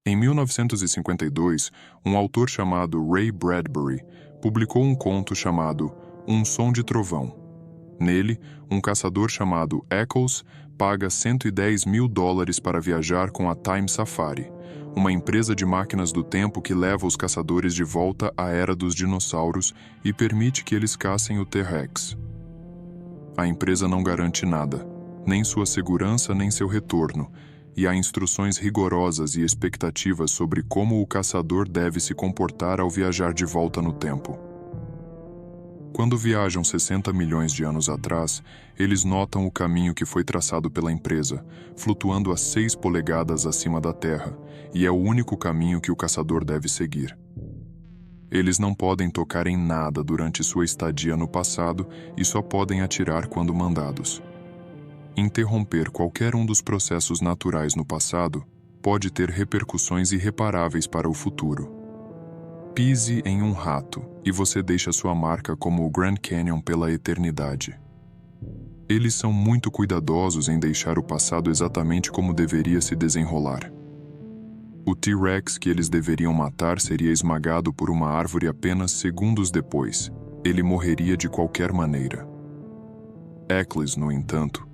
Em 1952, um autor chamado Ray Bradbury publicou um conto chamado Um Som de Trovão. Nele, um caçador chamado Eccles paga $110 mil para viajar com a Time Safari, uma empresa de máquinas do tempo que leva os caçadores de volta à era dos dinossauros e permite que eles caçem o T-Rex. A empresa não garante nada, nem sua segurança nem seu retorno, e há instruções rigorosas e expectativas sobre como o caçador deve se comportar ao viajar de volta no tempo. Quando viajam 60 milhões de anos atrás, eles notam o caminho que foi traçado pela empresa, flutuando a 6 polegadas acima da Terra, e é o único caminho que o caçador deve seguir. Eles não podem tocar em nada durante sua estadia no passado e só podem atirar quando mandados. Interromper qualquer um dos processos naturais no passado pode ter repercussões irreparáveis para o futuro. Pise em um rato e você deixa sua marca como o Grand Canyon pela eternidade. Eles são muito cuidadosos em deixar o passado exatamente como deveria se desenrolar. O T-Rex que eles deveriam matar seria esmagado por uma árvore apenas segundos depois. Ele morreria de qualquer maneira. Eccles, no entanto,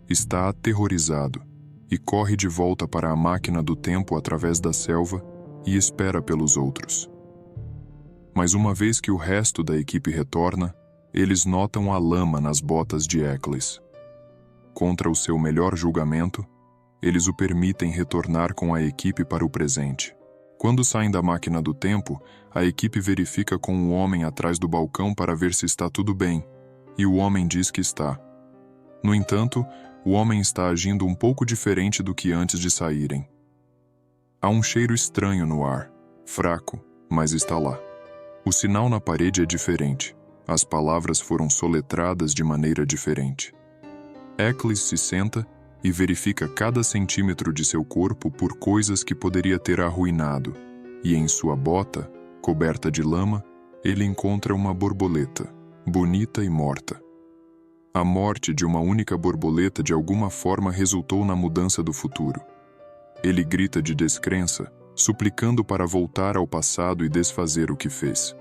está aterrorizado e corre de volta para a máquina do tempo através da selva e espera pelos outros. Mas uma vez que o resto da equipe retorna, eles notam a lama nas botas de Eccles. Contra o seu melhor julgamento, eles o permitem retornar com a equipe para o presente. Quando saem da máquina do tempo, a equipe verifica com o homem atrás do balcão para ver se está tudo bem, e o homem diz que está. No entanto, o homem está agindo um pouco diferente do que antes de saírem. Há um cheiro estranho no ar, fraco, mas está lá. O sinal na parede é diferente. As palavras foram soletradas de maneira diferente. Eccles se senta e verifica cada centímetro de seu corpo por coisas que poderia ter arruinado, e em sua bota, coberta de lama, ele encontra uma borboleta, bonita e morta. A morte de uma única borboleta de alguma forma resultou na mudança do futuro. Ele grita de descrença, suplicando para voltar ao passado e desfazer o que fez.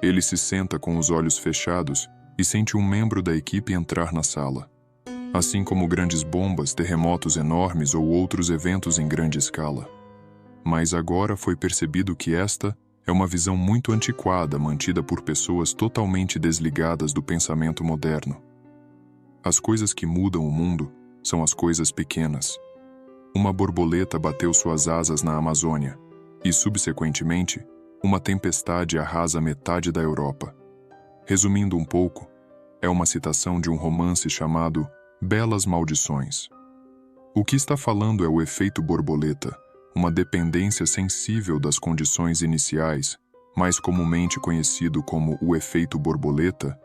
Ele se senta com os olhos fechados e sente um membro da equipe entrar na sala. Assim como grandes bombas, terremotos enormes ou outros eventos em grande escala. Mas agora foi percebido que esta é uma visão muito antiquada mantida por pessoas totalmente desligadas do pensamento moderno. As coisas que mudam o mundo são as coisas pequenas. Uma borboleta bateu suas asas na Amazônia e, subsequentemente, uma tempestade arrasa metade da Europa. Resumindo um pouco, é uma citação de um romance chamado Belas Maldições. O que está falando é o efeito borboleta, uma dependência sensível das condições iniciais, mais comumente conhecido como o efeito borboleta,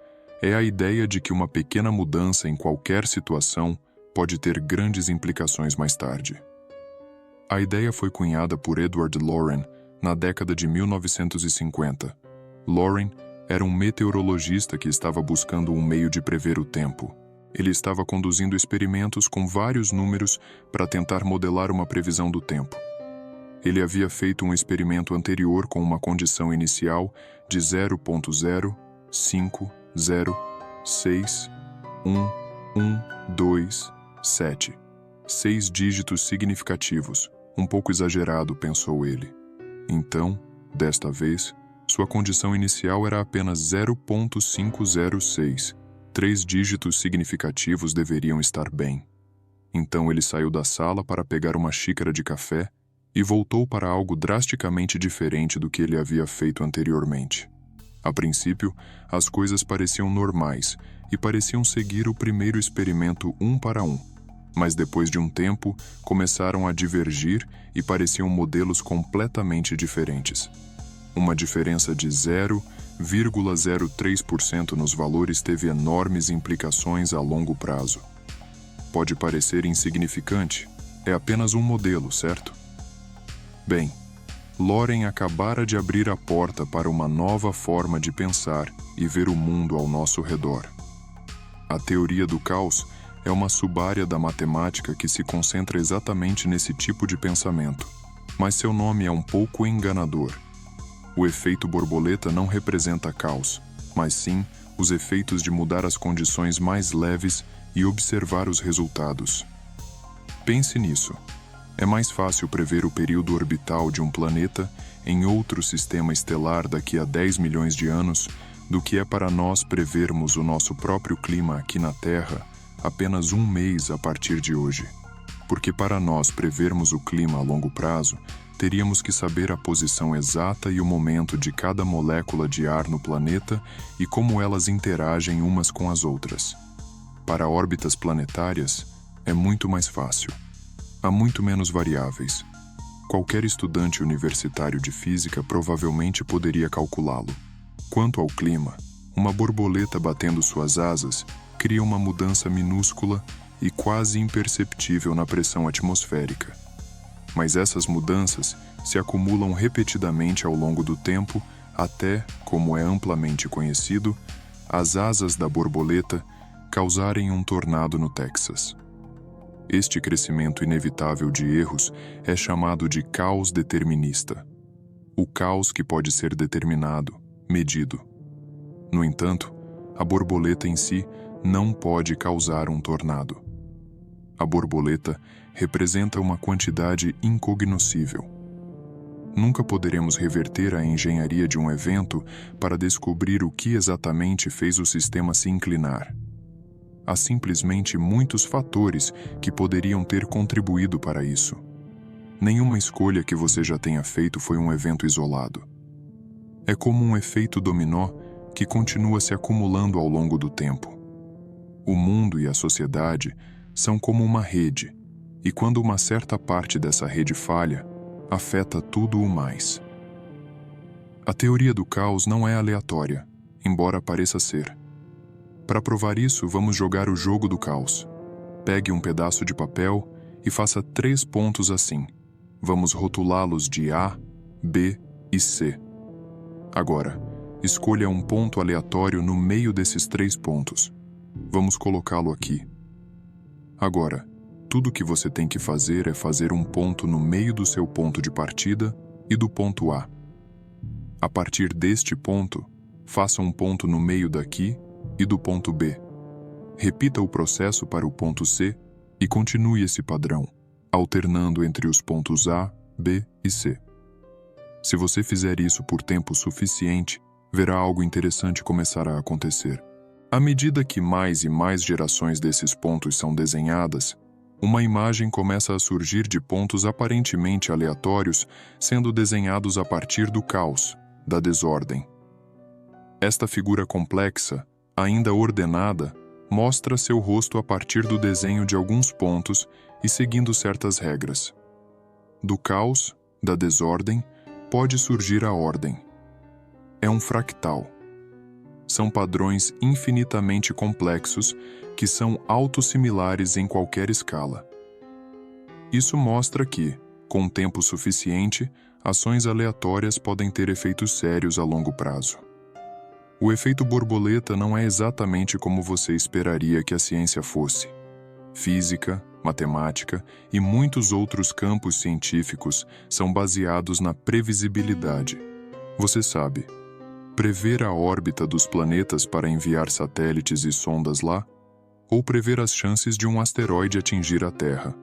é a ideia de que uma pequena mudança em qualquer situação pode ter grandes implicações mais tarde. A ideia foi cunhada por Edward Loren na década de 1950. Loren era um meteorologista que estava buscando um meio de prever o tempo. Ele estava conduzindo experimentos com vários números para tentar modelar uma previsão do tempo. Ele havia feito um experimento anterior com uma condição inicial de 0.050611227. 6 dígitos significativos, um pouco exagerado, pensou ele. Então, desta vez, sua condição inicial era apenas 0.506. 3 dígitos significativos deveriam estar bem. Então ele saiu da sala para pegar uma xícara de café e voltou para algo drasticamente diferente do que ele havia feito anteriormente. A princípio, as coisas pareciam normais e pareciam seguir o primeiro experimento 1 para 1. Mas depois de um tempo, começaram a divergir e pareciam modelos completamente diferentes. Uma diferença de 0,03% nos valores teve enormes implicações a longo prazo. Pode parecer insignificante, é apenas um modelo, certo? Bem, Loren acabara de abrir a porta para uma nova forma de pensar e ver o mundo ao nosso redor. A teoria do caos é uma subárea da matemática que se concentra exatamente nesse tipo de pensamento. mas seu nome é um pouco enganador. O efeito borboleta não representa caos, mas sim os efeitos de mudar as condições mais leves e observar os resultados. Pense nisso. É mais fácil prever o período orbital de um planeta em outro sistema estelar daqui a 10 milhões de anos do que é para nós prevermos o nosso próprio clima aqui na Terra apenas um mês a partir de hoje. Porque para nós prevermos o clima a longo prazo, teríamos que saber a posição exata e o momento de cada molécula de ar no planeta e como elas interagem umas com as outras. Para órbitas planetárias, é muito mais fácil. Há muito menos variáveis. Qualquer estudante universitário de física provavelmente poderia calculá-lo. Quanto ao clima, uma borboleta batendo suas asas cria uma mudança minúscula e quase imperceptível na pressão atmosférica. Mas essas mudanças se acumulam repetidamente ao longo do tempo até, como é amplamente conhecido, as asas da borboleta causarem um tornado no Texas. Este crescimento inevitável de erros é chamado de caos determinista. O caos que pode ser determinado, medido. No entanto, a borboleta em si não pode causar um tornado. A borboleta representa uma quantidade incognoscível. Nunca poderemos reverter a engenharia de um evento para descobrir o que exatamente fez o sistema se inclinar. Há simplesmente muitos fatores que poderiam ter contribuído para isso. Nenhuma escolha que você já tenha feito foi um evento isolado. É como um efeito dominó que continua se acumulando ao longo do tempo. O mundo e a sociedade são como uma rede, e quando uma certa parte dessa rede falha, afeta tudo o mais. A teoria do caos não é aleatória, embora pareça ser. Para provar isso, vamos jogar o jogo do caos. Pegue um pedaço de papel e faça 3 pontos assim. Vamos rotulá-los de A, B e C. Agora, escolha um ponto aleatório no meio desses 3 pontos. Vamos colocá-lo aqui. Agora, tudo o que você tem que fazer é fazer um ponto no meio do seu ponto de partida e do ponto A. A partir deste ponto, faça um ponto no meio daqui e do ponto B. Repita o processo para o ponto C e continue esse padrão, alternando entre os pontos A, B e C. Se você fizer isso por tempo suficiente, verá algo interessante começar a acontecer. À medida que mais e mais gerações desses pontos são desenhadas, uma imagem começa a surgir de pontos aparentemente aleatórios sendo desenhados a partir do caos, da desordem. Esta figura complexa, ainda ordenada, mostra seu rosto a partir do desenho de alguns pontos e seguindo certas regras. Do caos, da desordem, pode surgir a ordem. É um fractal. São padrões infinitamente complexos que são autossimilares em qualquer escala. Isso mostra que, com tempo suficiente, ações aleatórias podem ter efeitos sérios a longo prazo. O efeito borboleta não é exatamente como você esperaria que a ciência fosse. Física, matemática e muitos outros campos científicos são baseados na previsibilidade. Você sabe, prever a órbita dos planetas para enviar satélites e sondas lá, ou prever as chances de um asteroide atingir a Terra.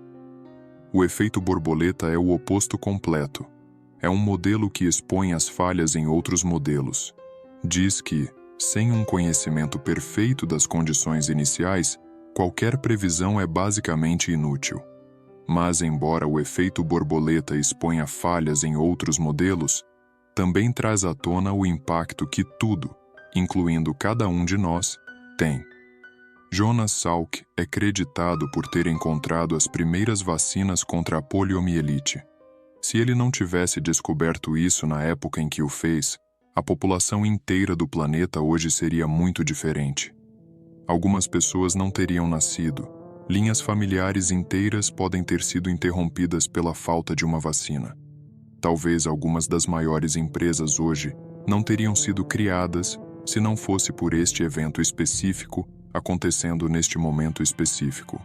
O efeito borboleta é o oposto completo. É um modelo que expõe as falhas em outros modelos. Diz que, sem um conhecimento perfeito das condições iniciais, qualquer previsão é basicamente inútil. Mas, embora o efeito borboleta exponha falhas em outros modelos, também traz à tona o impacto que tudo, incluindo cada um de nós, tem. Jonas Salk é creditado por ter encontrado as primeiras vacinas contra a poliomielite. Se ele não tivesse descoberto isso na época em que o fez, a população inteira do planeta hoje seria muito diferente. Algumas pessoas não teriam nascido. Linhas familiares inteiras podem ter sido interrompidas pela falta de uma vacina. Talvez algumas das maiores empresas hoje não teriam sido criadas se não fosse por este evento específico acontecendo neste momento específico.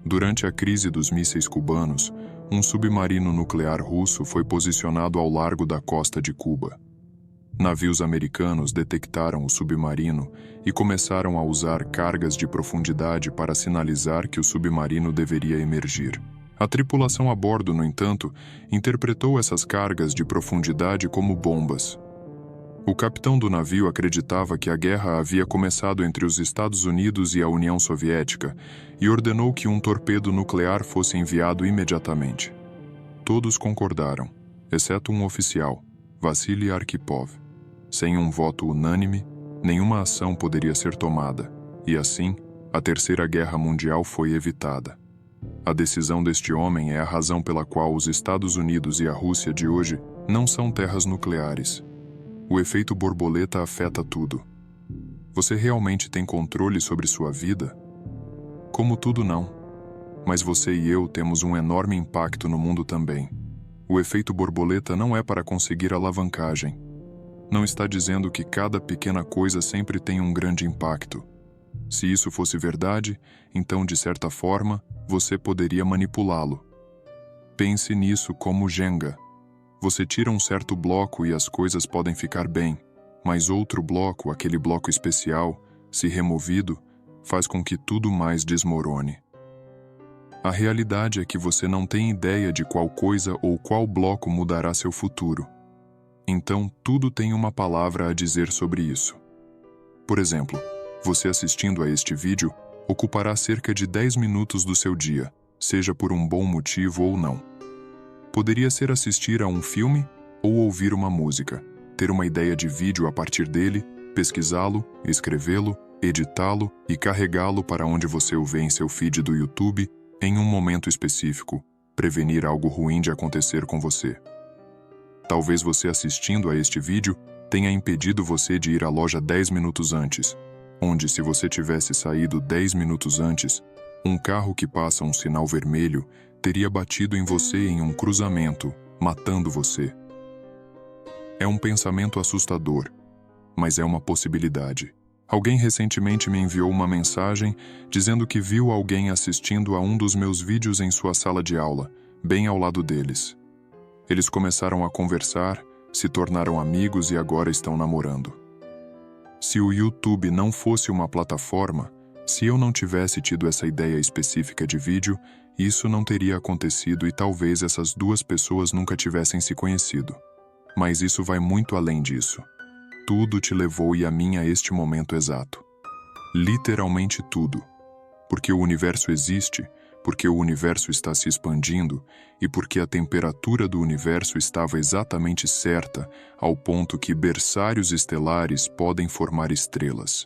Durante a crise dos mísseis cubanos, um submarino nuclear russo foi posicionado ao largo da costa de Cuba. Navios americanos detectaram o submarino e começaram a usar cargas de profundidade para sinalizar que o submarino deveria emergir. A tripulação a bordo, no entanto, interpretou essas cargas de profundidade como bombas. O capitão do navio acreditava que a guerra havia começado entre os Estados Unidos e a União Soviética e ordenou que um torpedo nuclear fosse enviado imediatamente. Todos concordaram, exceto um oficial, Vassily Arkhipov. Sem um voto unânime, nenhuma ação poderia ser tomada, e assim, a Terceira Guerra Mundial foi evitada. A decisão deste homem é a razão pela qual os Estados Unidos e a Rússia de hoje não são terras nucleares. O efeito borboleta afeta tudo. Você realmente tem controle sobre sua vida? Como tudo não. Mas você e eu temos um enorme impacto no mundo também. O efeito borboleta não é para conseguir alavancagem. Não está dizendo que cada pequena coisa sempre tem um grande impacto. Se isso fosse verdade, então, de certa forma, você poderia manipulá-lo. Pense nisso como Jenga. Você tira um certo bloco e as coisas podem ficar bem, mas outro bloco, aquele bloco especial, se removido, faz com que tudo mais desmorone. A realidade é que você não tem ideia de qual coisa ou qual bloco mudará seu futuro. Então, tudo tem uma palavra a dizer sobre isso. Por exemplo, você assistindo a este vídeo ocupará cerca de 10 minutos do seu dia, seja por um bom motivo ou não. Poderia ser assistir a um filme ou ouvir uma música, ter uma ideia de vídeo a partir dele, pesquisá-lo, escrevê-lo, editá-lo e carregá-lo para onde você o vê em seu feed do YouTube em um momento específico, prevenir algo ruim de acontecer com você. Talvez você assistindo a este vídeo tenha impedido você de ir à loja 10 minutos antes, onde, se você tivesse saído 10 minutos antes, um carro que passa um sinal vermelho teria batido em você em um cruzamento, matando você. É um pensamento assustador, mas é uma possibilidade. Alguém recentemente me enviou uma mensagem dizendo que viu alguém assistindo a um dos meus vídeos em sua sala de aula, bem ao lado deles. Eles começaram a conversar, se tornaram amigos e agora estão namorando. Se o YouTube não fosse uma plataforma, se eu não tivesse tido essa ideia específica de vídeo, isso não teria acontecido e talvez essas duas pessoas nunca tivessem se conhecido. Mas isso vai muito além disso. Tudo te levou e a mim a este momento exato. Literalmente tudo. Porque o universo existe, porque o universo está se expandindo e porque a temperatura do universo estava exatamente certa ao ponto que berçários estelares podem formar estrelas.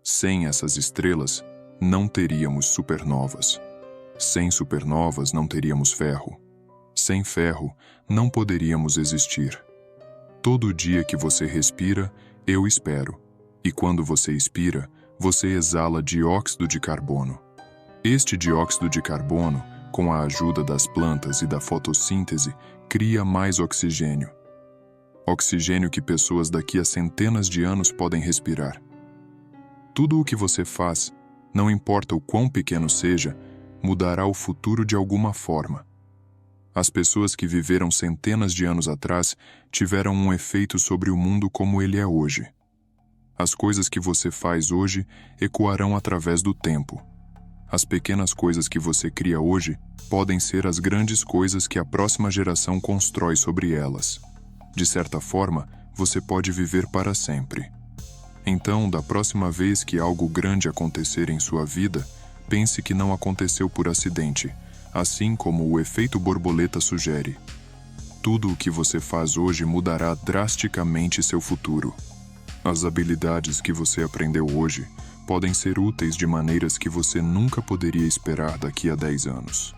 Sem essas estrelas, não teríamos supernovas. Sem supernovas, não teríamos ferro. Sem ferro, não poderíamos existir. Todo dia que você respira, eu espero. E quando você expira, você exala dióxido de carbono. Este dióxido de carbono, com a ajuda das plantas e da fotossíntese, cria mais oxigênio. Oxigênio que pessoas daqui a centenas de anos podem respirar. Tudo o que você faz, não importa o quão pequeno seja, mudará o futuro de alguma forma. As pessoas que viveram centenas de anos atrás tiveram um efeito sobre o mundo como ele é hoje. As coisas que você faz hoje ecoarão através do tempo. As pequenas coisas que você cria hoje podem ser as grandes coisas que a próxima geração constrói sobre elas. De certa forma, você pode viver para sempre. Então, da próxima vez que algo grande acontecer em sua vida, pense que não aconteceu por acidente, assim como o efeito borboleta sugere. Tudo o que você faz hoje mudará drasticamente seu futuro. As habilidades que você aprendeu hoje podem ser úteis de maneiras que você nunca poderia esperar daqui a 10 anos.